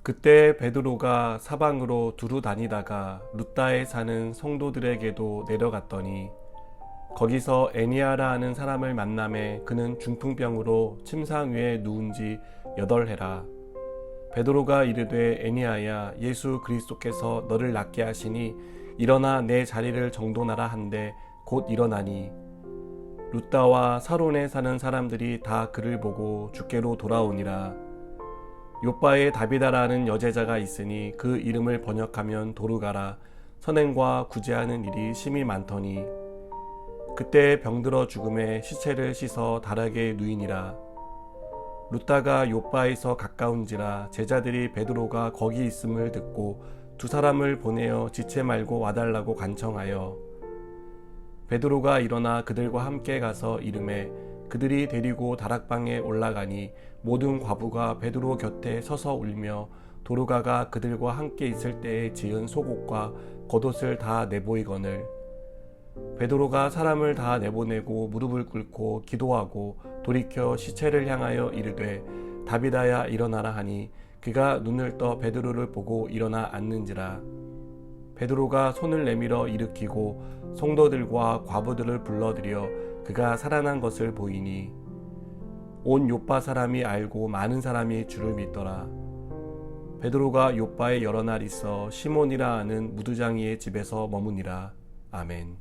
그때 베드로가 사방으로 두루 다니다가 룻다에 사는 성도들에게도 내려갔더니 거기서 애니아라 하는 사람을 만나매 그는 중풍병으로 침상 위에 누운 지 8해라. 베드로가 이르되 애니아야, 예수 그리스도께서 너를 낫게 하시니 일어나 내 자리를 정돈하라 한데 곧 일어나니 룻다와 사론에 사는 사람들이 다 그를 보고 주께로 돌아오니라. 요바에 다비다라는 여제자가 있으니 그 이름을 번역하면 도르가라. 선행과 구제하는 일이 심히 많더니 그때 병들어 죽음에 시체를 씻어 다락에 누이니라. 룻다가 요바에서 가까운지라 제자들이 베드로가 거기 있음을 듣고 두 사람을 보내어 지체 말고 와달라고 간청하여 베드로가 일어나 그들과 함께 가서 이르매 그들이 데리고 다락방에 올라가니 모든 과부가 베드로 곁에 서서 울며 도르가가 그들과 함께 있을 때에 지은 속옷과 겉옷을 다 내보이거늘 베드로가 사람을 다 내보내고 무릎을 꿇고 기도하고 돌이켜 시체를 향하여 이르되 다비다야 일어나라 하니 그가 눈을 떠 베드로를 보고 일어나 앉는지라. 베드로가 손을 내밀어 일으키고 성도들과 과부들을 불러들여 그가 살아난 것을 보이니 온 요빠 사람이 알고 많은 사람이 주를 믿더라. 베드로가 요빠에 여러 날 있어 시몬이라 하는 무두장이의 집에서 머무니라. 아멘.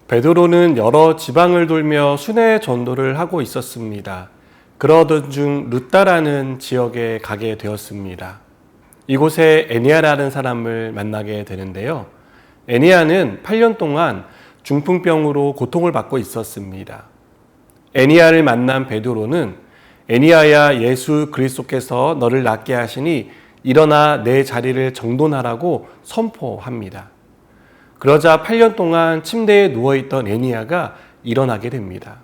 베드로는 여러 지방을 돌며 순회 전도를 하고 있었습니다. 그러던 중 룻다라는 지역에 가게 되었습니다. 이곳에 애니아라는 사람을 만나게 되는데요. 애니아는 8년 동안 중풍병으로 고통을 받고 있었습니다. 애니아를 만난 베드로는 애니아야, 예수 그리스도께서 너를 낫게 하시니 일어나 내 자리를 정돈하라고 선포합니다. 그러자 8년 동안 침대에 누워있던 애니아가 일어나게 됩니다.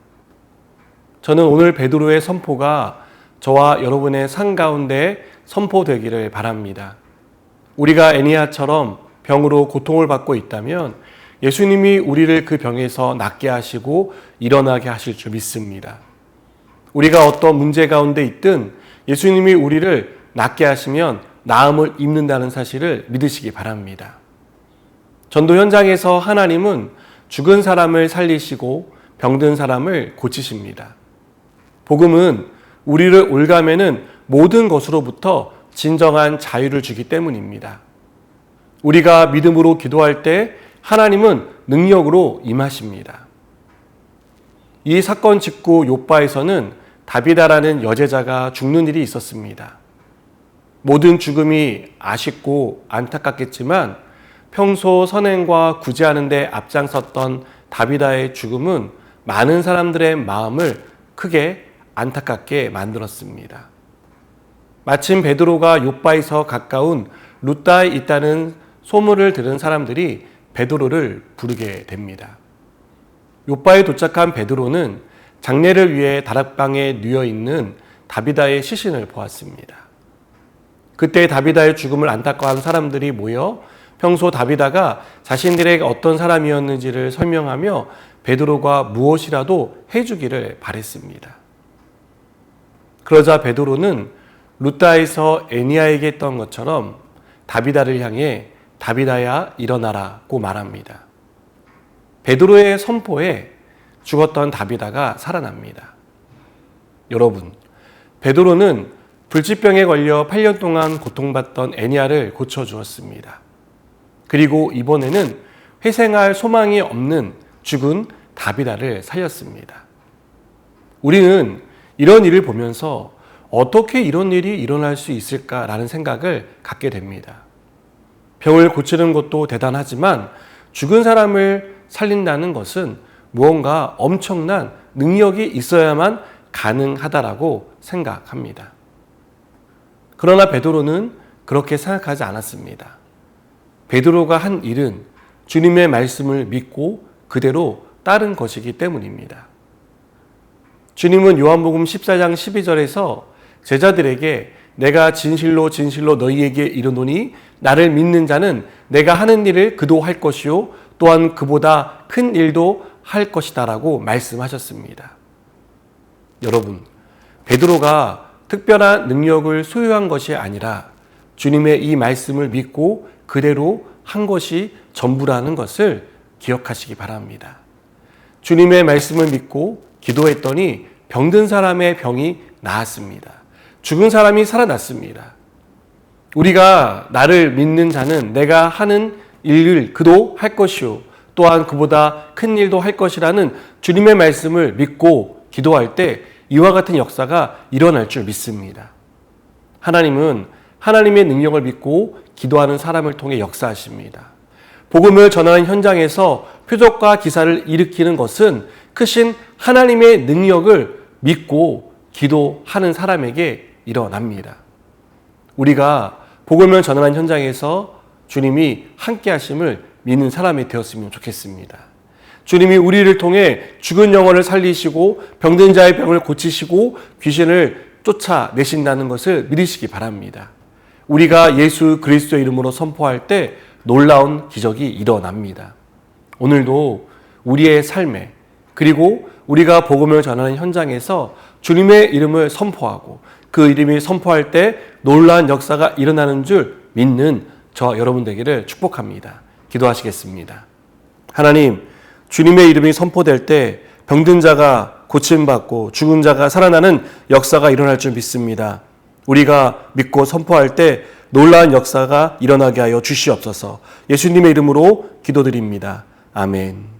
저는 오늘 베드로의 선포가 저와 여러분의 삶 가운데 선포되기를 바랍니다. 우리가 애니아처럼 병으로 고통을 받고 있다면 예수님이 우리를 그 병에서 낫게 하시고 일어나게 하실 줄 믿습니다. 우리가 어떤 문제 가운데 있든 예수님이 우리를 낫게 하시면 나음을 입는다는 사실을 믿으시기 바랍니다. 전도 현장에서 하나님은 죽은 사람을 살리시고 병든 사람을 고치십니다. 복음은 우리를 올가매는 모든 것으로부터 진정한 자유를 주기 때문입니다. 우리가 믿음으로 기도할 때 하나님은 능력으로 임하십니다. 이 사건 직후 요바에서는 다비다라는 여제자가 죽는 일이 있었습니다. 모든 죽음이 아쉽고 안타깝겠지만 평소 선행과 구제하는 데 앞장섰던 다비다의 죽음은 많은 사람들의 마음을 크게 안타깝게 만들었습니다. 마침 베드로가 요바에서 가까운 룻다에 있다는 소문을 들은 사람들이 베드로를 부르게 됩니다. 요바에 도착한 베드로는 장례를 위해 다락방에 누워 있는 다비다의 시신을 보았습니다. 그때 다비다의 죽음을 안타까워한 사람들이 모여 평소 다비다가 자신들에게 어떤 사람이었는지를 설명하며 베드로가 무엇이라도 해주기를 바랬습니다. 그러자 베드로는 룻다에서 애니아에게 했던 것처럼 다비다를 향해 다비다야 일어나라고 말합니다. 베드로의 선포에 죽었던 다비다가 살아납니다. 여러분, 베드로는 불치병에 걸려 8년 동안 고통받던 애니아를 고쳐주었습니다. 그리고 이번에는 회생할 소망이 없는 죽은 다비다를 살렸습니다. 우리는 이런 일을 보면서 어떻게 이런 일이 일어날 수 있을까라는 생각을 갖게 됩니다. 병을 고치는 것도 대단하지만 죽은 사람을 살린다는 것은 무언가 엄청난 능력이 있어야만 가능하다라고 생각합니다. 그러나 베드로는 그렇게 생각하지 않았습니다. 베드로가 한 일은 주님의 말씀을 믿고 그대로 따른 것이기 때문입니다. 주님은 요한복음 14장 12절에서 제자들에게 내가 진실로 진실로 너희에게 이르노니 나를 믿는 자는 내가 하는 일을 그도 할 것이요 또한 그보다 큰 일도 할 것이다 라고 말씀하셨습니다. 여러분, 베드로가 특별한 능력을 소유한 것이 아니라 주님의 이 말씀을 믿고 그대로 한 것이 전부라는 것을 기억하시기 바랍니다. 주님의 말씀을 믿고 기도했더니 병든 사람의 병이 나았습니다. 죽은 사람이 살아났습니다. 우리가 나를 믿는 자는 내가 하는 일을 그도 할 것이요 또한 그보다 큰 일도 할 것이라는 주님의 말씀을 믿고 기도할 때 이와 같은 역사가 일어날 줄 믿습니다. 하나님은 하나님의 능력을 믿고 기도하는 사람을 통해 역사하십니다. 복음을 전하는 현장에서 표적과 기사를 일으키는 것은 크신 하나님의 능력을 믿고 기도하는 사람에게 일어납니다. 우리가 복음을 전하는 현장에서 주님이 함께 하심을 믿는 사람이 되었으면 좋겠습니다. 주님이 우리를 통해 죽은 영혼을 살리시고 병든 자의 병을 고치시고 귀신을 쫓아내신다는 것을 믿으시기 바랍니다. 우리가 예수 그리스도의 이름으로 선포할 때 놀라운 기적이 일어납니다. 오늘도 우리의 삶에 그리고 우리가 복음을 전하는 현장에서 주님의 이름을 선포하고 그 이름이 선포할 때 놀라운 역사가 일어나는 줄 믿는 저 여러분 되기를 축복합니다. 기도하시겠습니다. 하나님, 주님의 이름이 선포될 때 병든 자가 고침받고 죽은 자가 살아나는 역사가 일어날 줄 믿습니다. 우리가 믿고 선포할 때 놀라운 역사가 일어나게 하여 주시옵소서. 예수님의 이름으로 기도드립니다. 아멘.